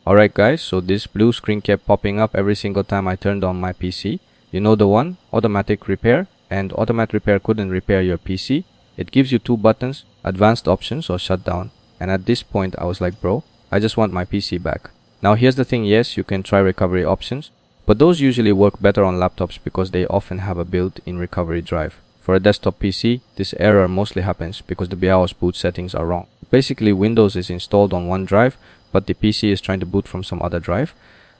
Alright guys, so this blue screen kept popping up every single time I turned on my PC. You know the one, automatic repair, and automatic repair couldn't repair your PC. It gives you two buttons, advanced options or shutdown. And at this point I was like, bro, I just want my PC back. Now here's the thing, yes, you can try recovery options, but those usually work better on laptops because they often have a built-in recovery drive. For a desktop PC, this error mostly happens because the BIOS boot settings are wrong. Basically, Windows is installed on one drive, but the PC is trying to boot from some other drive.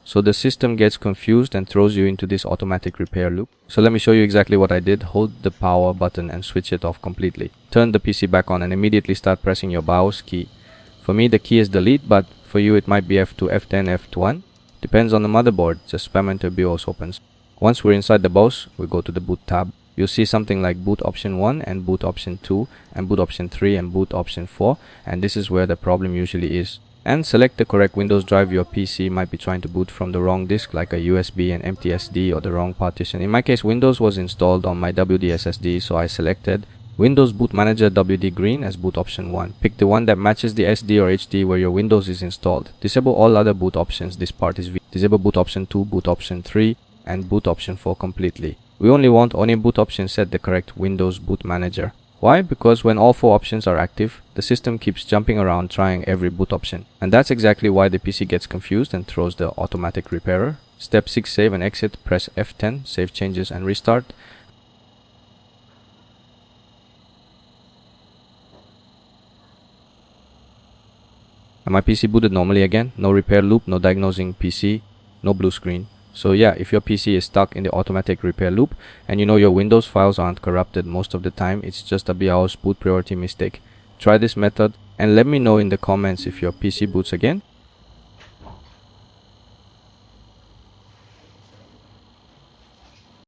So the system gets confused and throws you into this automatic repair loop. So let me show you exactly what I did. Hold the power button and switch it off completely. Turn the PC back on and immediately start pressing your BIOS key. For me, the key is delete, but for you it might be F2, F10, F1. Depends on the motherboard. Just spam until BIOS opens. Once we're inside the BIOS, we go to the boot tab. You'll see something like boot option 1 and boot option 2 and boot option 3 and boot option 4, and this is where the problem usually is. And select the correct Windows drive. Your PC might be trying to boot from the wrong disk like a USB, an empty SD, or the wrong partition. In my case, Windows was installed on my WD SSD, so I selected Windows Boot Manager WD Green as boot option 1. Pick the one that matches the SD or HD where your Windows is installed. Disable all other boot options. This part is disable boot option 2, boot option 3 and boot option 4 completely. We only want on a boot option set the correct Windows Boot Manager. Why? Because when all four options are active, the system keeps jumping around trying every boot option. And that's exactly why the PC gets confused and throws the automatic repairer. Step 6, save and exit. Press F10, save changes and restart. And my PC booted normally again. No repair loop, no diagnosing PC, no blue screen. So yeah, if your PC is stuck in the automatic repair loop and you know your Windows files aren't corrupted most of the time, it's just a BIOS boot priority mistake. Try this method and let me know in the comments if your PC boots again.